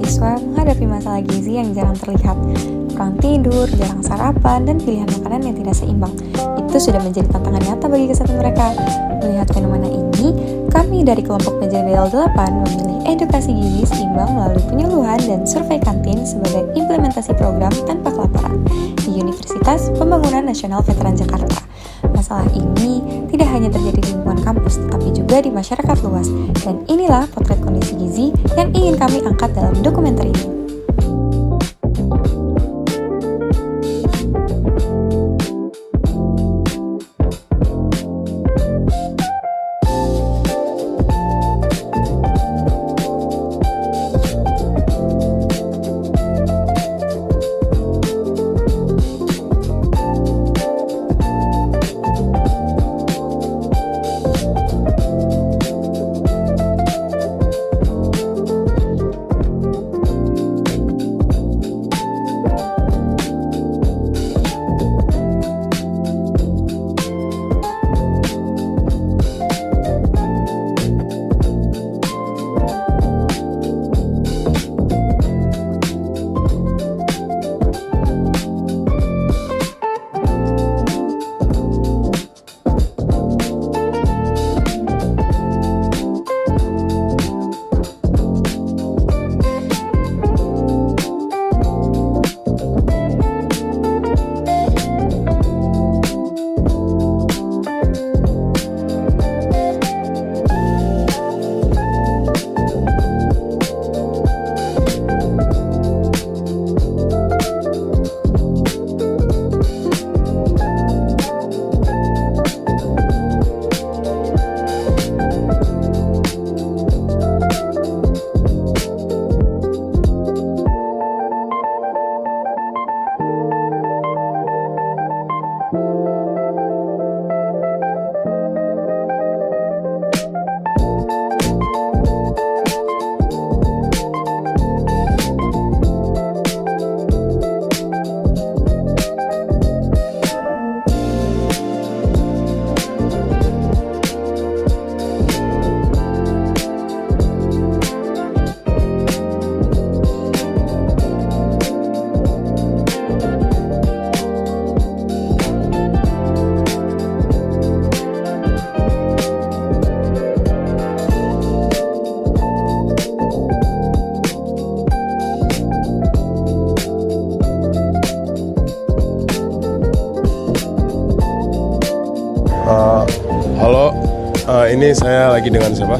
mahasiswa menghadapi masalah gizi yang jarang terlihat. Kurang tidur, jarang sarapan, dan pilihan makanan yang tidak seimbang. Itu sudah menjadi tantangan nyata bagi kesehatan mereka. Melihat fenomena ini, kami dari kelompok PJBL 8 memilih edukasi gizi seimbang melalui penyuluhan dan survei kantin sebagai implementasi program tanpa kelaparan di Universitas Pembangunan Nasional Veteran Jakarta. Masalah ini tidak hanya terjadi di lingkungan kampus, tetapi juga di masyarakat luas. Dan inilah potret kondisi gizi yang ingin kami angkat dalam dokumenter ini. Halo, ini saya lagi dengan siapa?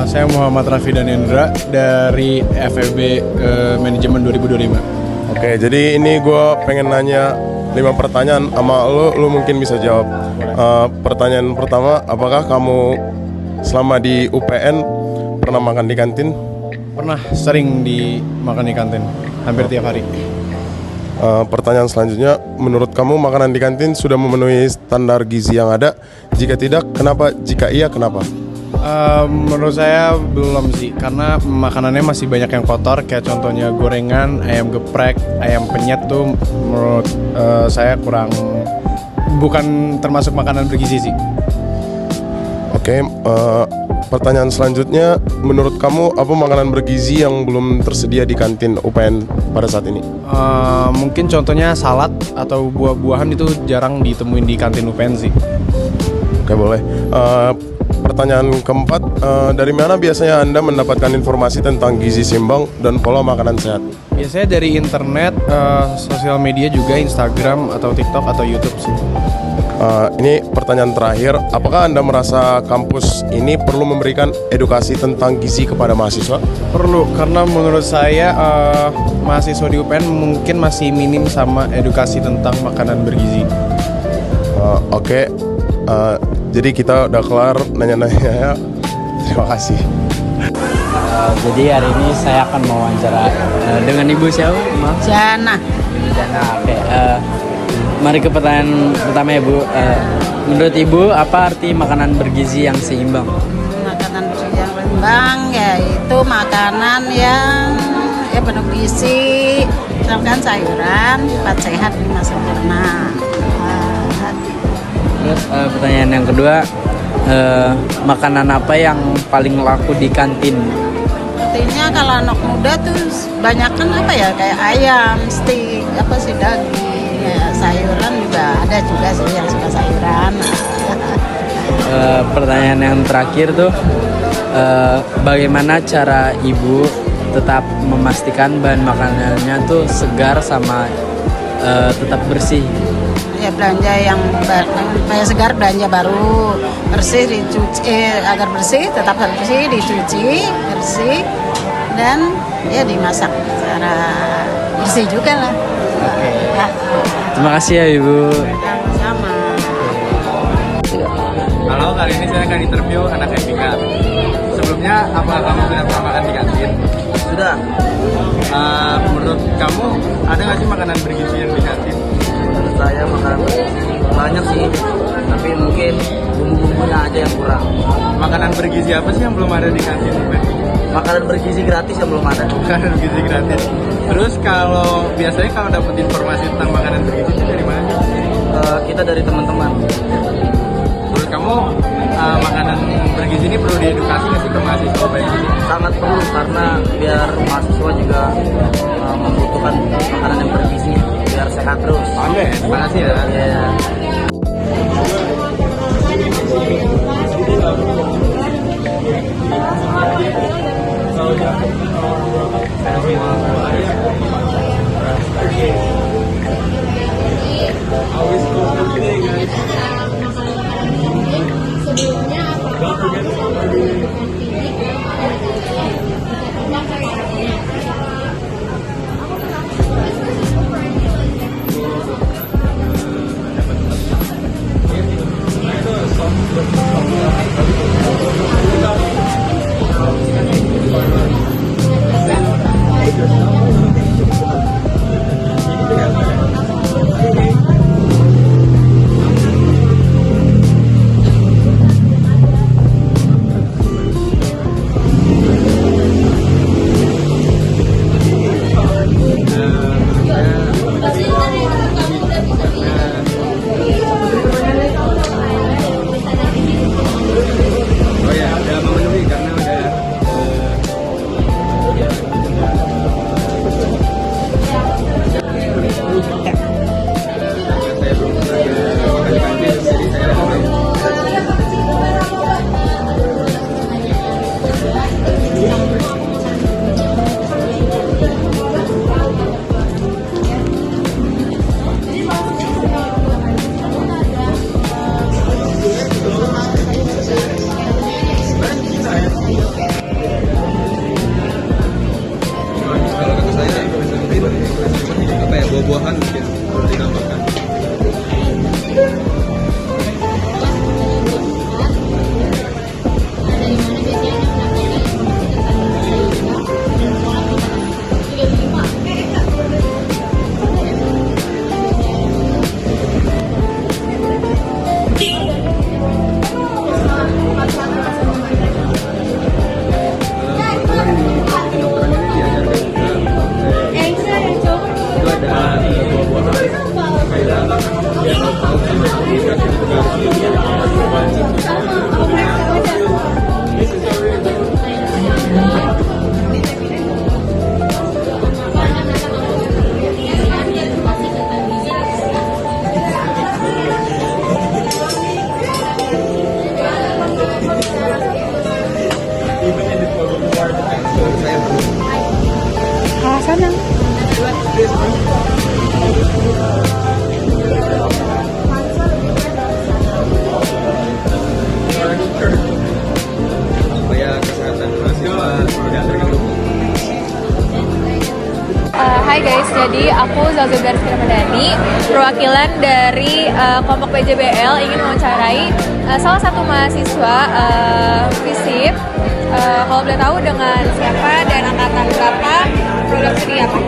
Saya Muhammad Raffi Danendra dari FEB Manajemen 2025. Oke, jadi ini gue pengen nanya 5 pertanyaan sama lu mungkin bisa jawab. Pertanyaan pertama, apakah kamu selama di UPN pernah makan di kantin? Pernah sering makan di kantin, hampir tiap hari. Pertanyaan selanjutnya, menurut kamu makanan di kantin sudah memenuhi standar gizi yang ada? Jika tidak, kenapa? Jika iya, kenapa? Menurut saya belum sih, karena makanannya masih banyak yang kotor. Kayak contohnya gorengan, ayam geprek, ayam penyet tuh menurut saya bukan termasuk makanan bergizi sih. Oke, pertanyaan selanjutnya, menurut kamu apa makanan bergizi yang belum tersedia di kantin UPN pada saat ini? Mungkin contohnya salad atau buah-buahan itu jarang ditemuin di kantin UPN sih. Oke, boleh. Pertanyaan keempat, dari mana biasanya Anda mendapatkan informasi tentang gizi seimbang dan pola makanan sehat? Biasanya dari internet, sosial media juga, Instagram atau TikTok atau YouTube sih. Ini pertanyaan terakhir, apakah Anda merasa kampus ini perlu memberikan edukasi tentang gizi kepada mahasiswa? Perlu, karena menurut saya mahasiswa di UPN mungkin masih minim sama edukasi tentang makanan bergizi. Oke, jadi kita udah kelar nanya-nanya. Terima kasih. Jadi hari ini saya akan mewawancara dengan Ibu siapa? Maaf. Jana. Jana. Oke. Mari ke pertanyaan pertama ya Bu. Menurut Ibu apa arti makanan bergizi yang seimbang? Makanan bergizi yang seimbang yaitu makanan yang penuh gizi, misalkan sayuran, sifat sehat, 5 sempurna. Terus pertanyaan yang kedua, makanan apa yang paling laku di kantin? Seperti kantinnya kalau anak muda tuh banyak kan apa ya, kayak ayam, steak, apa sih, daging, ya, sayuran juga ada juga sih yang suka sayuran. Pertanyaan yang terakhir tuh, bagaimana cara ibu tetap memastikan bahan makanannya tuh segar sama tetap bersih? Ya belanja yang supaya segar, belanja baru, bersih dicuci, agar bersih, tetap bersih, dicuci bersih, dan ya dimasak secara bersih juga lah. Terima kasih ya ibu. Sama. Halo, kali ini saya akan interview anak FIK. Sebelumnya, apakah kamu sudah pernah makan di kantin? Sudah. Menurut kamu, ada nggak sih makanan bergizi yang di kantin? Menurut saya makanan banyak sih, tapi mungkin bumbu-bumbunya aja yang kurang. Makanan bergizi apa sih yang belum ada di kantin? Makanan bergizi gratis yang belum ada. Makanan bergizi gratis. Terus biasanya kalau dapat informasi tentang makanan bergizi itu dari mana? Kita dari teman-teman. Menurut kamu makanan bergizi ini perlu diedukasi nggak sih ke mahasiswa baik ini? Sangat perlu karena biar mahasiswa juga membutuhkan makanan yang bergizi biar sehat terus. Oke, terima kasih ya. Ya. buah-buahan mungkin perlu ditambahkan. Sana. Supaya kesehatan mahasiswa tidak terganggu. Hai guys, jadi aku Zalza Garis Ramadhani, perwakilan dari kelompok PJBL ingin mewawancarai salah satu mahasiswa FISIP. Kalau boleh tahu dengan siapa dan angkatan berapa, program studi apa?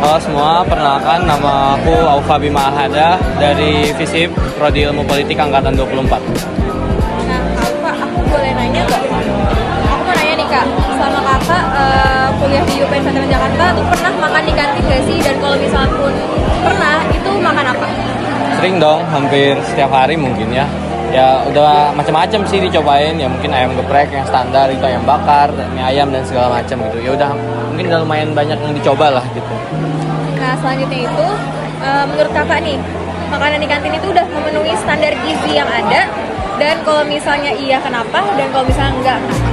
Halo semua, perkenalkan nama aku Aufa Bima Ahada dari FISIP, Prodi Ilmu Politik Angkatan 24. Nah, Aufa, aku boleh nanya nggak? Aku mau nanya nih Kak, selama Kakak kuliah di UPN Veteran Jakarta tuh pernah makan di kantin nggak sih? Dan kalau misalnya pun pernah, itu makan apa? Sering dong, hampir setiap hari mungkin ya. ya udah macam-macam sih dicobain, ya mungkin ayam geprek yang standar itu, ayam bakar, mie ayam dan segala macam gitu. Ya udah mungkin udah lumayan banyak yang dicoba lah gitu. Nah selanjutnya itu menurut kakak nih, makanan di kantin itu udah memenuhi standar gizi yang ada, dan kalau misalnya iya kenapa, dan kalau misalnya enggak kenapa?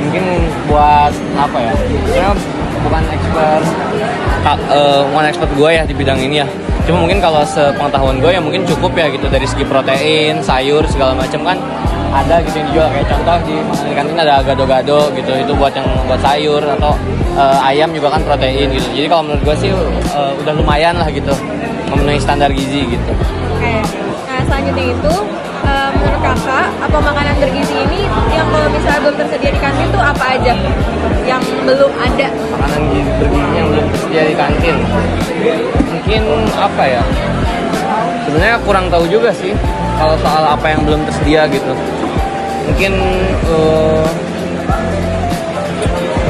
Mungkin buat apa ya, saya bukan expert gue ya di bidang ini ya, cuma mungkin kalau sepengetahuan gue ya mungkin cukup ya gitu, dari segi protein, sayur segala macam kan ada gitu yang dijual, kayak contoh di makanan di kantin ada gado-gado gitu, itu buat yang buat sayur, atau ayam juga kan protein gitu. Jadi kalau menurut gue sih udah lumayan lah gitu, memenuhi standar gizi gitu. Oke. Nah selanjutnya itu menurut kakak, apa makanan bergizi ini yang kalau misalnya belum tersedia di kantin tuh apa aja yang belum ada? Makanan bergizi yang belum tersedia di kantin, mungkin apa ya, sebenarnya kurang tahu juga sih kalau soal apa yang belum tersedia gitu. Mungkin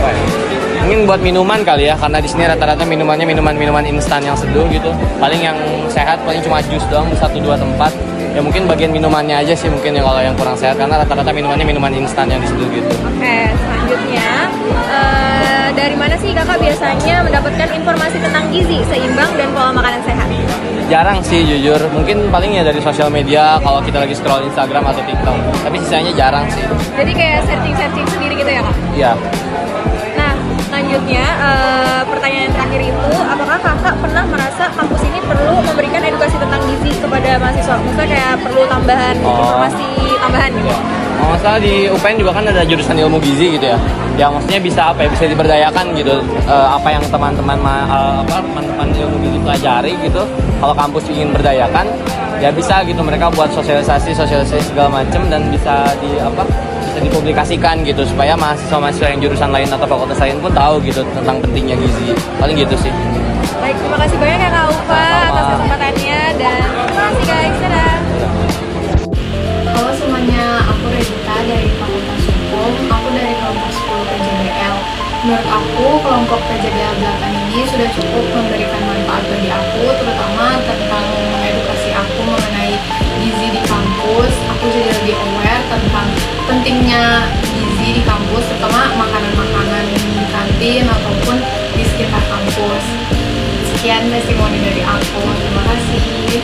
apa ya? Mungkin buat minuman kali ya, karena di sini rata-rata minumannya minuman instan yang seduh gitu. Paling yang sehat paling cuma jus doang di 1-2 tempat. Ya mungkin bagian minumannya aja sih mungkin ya kalau yang kurang sehat, karena rata-rata minumannya minuman instan yang diseduh gitu. Oke, selanjutnya dari mana sih kakak biasanya mendapatkan informasi tentang gizi seimbang dan pola makanan sehat? Jarang sih jujur, mungkin paling ya dari sosial media kalau kita lagi scroll Instagram atau TikTok. Tapi sisanya jarang sih. Jadi kayak searching sendiri gitu ya kak? Iya. Nah, selanjutnya pertanyaan yang terakhir itu, apakah kakak pernah merasa kampus ini perlu memberikan edukasi tentang gizi kepada mahasiswa? Maksudnya kayak perlu tambahan informasi tambahan gitu? Kalau nggak salah di UPN juga kan ada jurusan ilmu gizi gitu ya. Ya maksudnya bisa apa ya, bisa diberdayakan gitu, apa yang teman-teman ilmu gizi pelajari gitu. Kalau kampus ingin berdayakan, ya bisa gitu mereka buat sosialisasi segala macam, dan bisa dipublikasikan gitu supaya mahasiswa yang jurusan lain atau fakultas lain pun tahu gitu tentang pentingnya gizi. Paling gitu sih. Baik, terima kasih banyak ya Kak Ufa atas kesempatannya, dan terima kasih guys, dadah. Halo semuanya, aku Revita dari Fakultas Hukum, aku dari kelompok 10 PJBL. Menurut aku, kelompok PJBL 8 ini sudah cukup memberikan manfaat bagi aku, terutama tentang edukasi aku mengenai gizi di kampus. Aku jadi lebih aware tentang pentingnya gizi di kampus, terutama makanan-makanan di kantin ataupun di sekitar kampus. Sekian testimoni dari aku, terima kasih.